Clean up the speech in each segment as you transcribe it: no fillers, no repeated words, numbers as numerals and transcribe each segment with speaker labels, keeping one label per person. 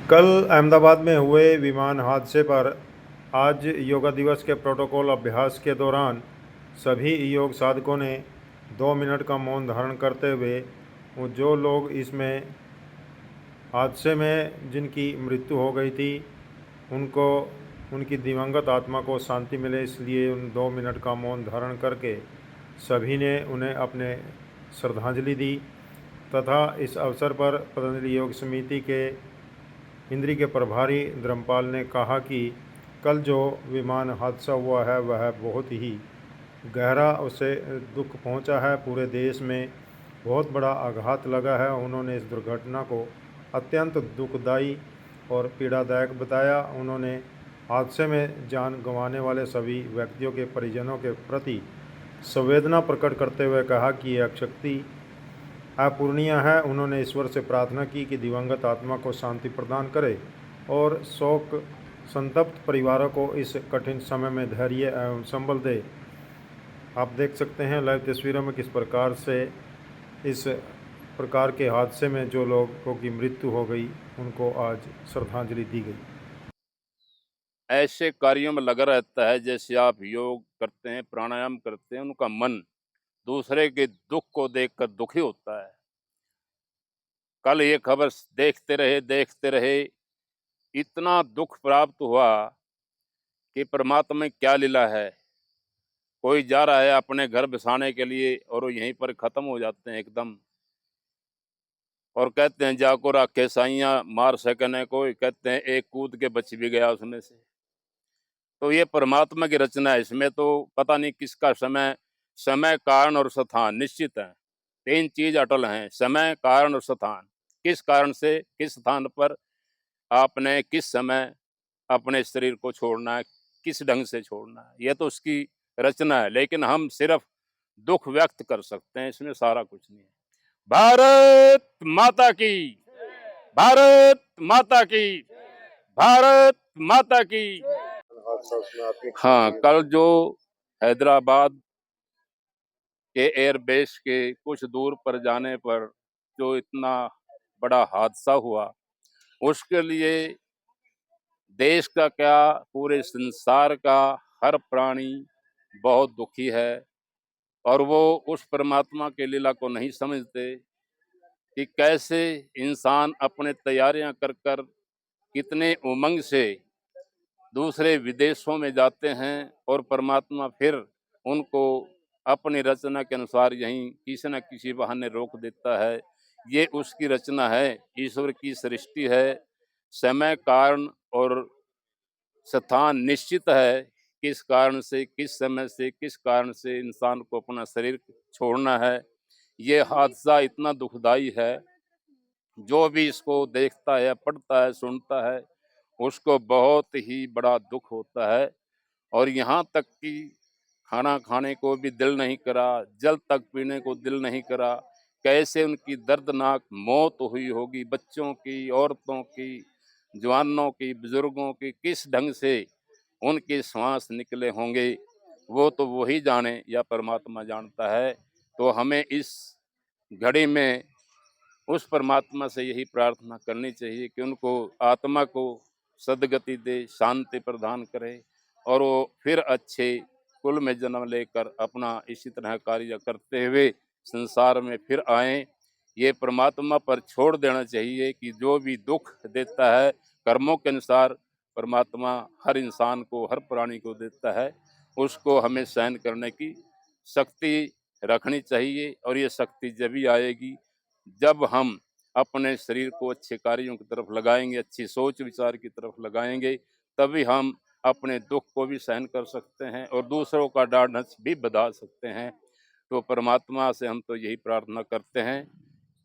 Speaker 1: कल अहमदाबाद में हुए विमान हादसे पर आज योगा दिवस के प्रोटोकॉल अभ्यास के दौरान सभी योग साधकों ने 2 मिनट का मौन धारण करते हुए जो लोग इसमें हादसे में जिनकी मृत्यु हो गई थी उनको उनकी दिवंगत आत्मा को शांति मिले, इसलिए उन 2 मिनट का मौन धारण करके सभी ने उन्हें अपने श्रद्धांजलि दी। तथा इस अवसर पर पतंजलि योग समिति के इंद्री के प्रभारी धर्मपाल ने कहा कि कल जो विमान हादसा हुआ है वह बहुत ही गहरा उसे दुख पहुंचा है। पूरे देश में बहुत बड़ा आघात लगा है। उन्होंने इस दुर्घटना को अत्यंत दुखदायी और पीड़ादायक बताया। उन्होंने हादसे में जान गंवाने वाले सभी व्यक्तियों के परिजनों के प्रति संवेदना प्रकट करते हुए कहा कि यह शक्ति अपूर्णीय है। उन्होंने ईश्वर से प्रार्थना की कि दिवंगत आत्मा को शांति प्रदान करे और शोक संतप्त परिवारों को इस कठिन समय में धैर्य एवं संबल दे। आप देख सकते हैं लाइव तस्वीरों में किस प्रकार से इस प्रकार के हादसे में जो लोगों की मृत्यु हो गई उनको आज श्रद्धांजलि दी गई।
Speaker 2: ऐसे कार्यों में लगा रहता है, जैसे आप योग करते हैं, प्राणायाम करते हैं, उनका मन दूसरे के दुख को देखकर दुखी होता है। कल ये खबर देखते रहे इतना दुख प्राप्त हुआ कि परमात्मा में क्या लीला है। कोई जा रहा है अपने घर बसाने के लिए और वो यहीं पर खत्म हो जाते हैं एकदम। और कहते हैं जाको राखे साइयां मार सकने को, कहते हैं एक कूद के बच भी गया उसमें से। तो ये परमात्मा की रचना है। इसमें तो पता नहीं किसका समय कारण और स्थान निश्चित है। 3 चीज अटल हैं, समय कारण और स्थान। किस कारण से किस स्थान पर आपने किस समय अपने शरीर को छोड़ना है, किस ढंग से छोड़ना है, ये तो उसकी रचना है। लेकिन हम सिर्फ दुख व्यक्त कर सकते हैं, इसमें सारा कुछ नहीं है। भारत माता की, भारत माता की, भारत माता की। हाँ, कल जो हैदराबाद के एयरबेस के कुछ दूर पर जाने पर जो इतना बड़ा हादसा हुआ, उसके लिए देश का क्या, पूरे संसार का हर प्राणी बहुत दुखी है। और वो उस परमात्मा के लीला को नहीं समझते कि कैसे इंसान अपने तैयारियां कर कर कितने उमंग से दूसरे विदेशों में जाते हैं और परमात्मा फिर उनको अपनी रचना के अनुसार यहीं किसी न किसी बहाने रोक देता है। ये उसकी रचना है, ईश्वर की सृष्टि है। समय कारण और स्थान निश्चित है, किस कारण से किस समय से किस कारण से इंसान को अपना शरीर छोड़ना है। ये हादसा इतना दुखदाई है, जो भी इसको देखता है, पढ़ता है, सुनता है, उसको बहुत ही बड़ा दुख होता है। और यहाँ तक कि खाना खाने को भी दिल नहीं करा, जल तक पीने को दिल नहीं करा। कैसे उनकी दर्दनाक मौत हुई होगी, बच्चों की, औरतों की, जवानों की, बुजुर्गों की, किस ढंग से उनके श्वास निकले होंगे, वो तो वही जाने या परमात्मा जानता है। तो हमें इस घड़ी में उस परमात्मा से यही प्रार्थना करनी चाहिए कि उनको आत्मा को सद्गति दे, शांति प्रदान करे और वो फिर अच्छे कुल में जन्म लेकर अपना इसी तरह कार्य करते हुए संसार में फिर आए। ये परमात्मा पर छोड़ देना चाहिए कि जो भी दुख देता है कर्मों के अनुसार परमात्मा हर इंसान को, हर प्राणी को देता है, उसको हमें सहन करने की शक्ति रखनी चाहिए। और ये शक्ति जब ही आएगी जब हम अपने शरीर को अच्छे कार्यों की तरफ लगाएंगे, अच्छी सोच विचार की तरफ लगाएंगे, तभी हम अपने दुख को भी सहन कर सकते हैं और दूसरों का ढाढ़स भी बधा सकते हैं। तो परमात्मा से हम तो यही प्रार्थना करते हैं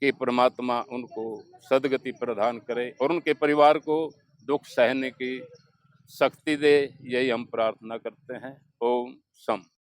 Speaker 2: कि परमात्मा उनको सद्गति प्रदान करे और उनके परिवार को दुख सहने की शक्ति दे। यही हम प्रार्थना करते हैं। ओम शम।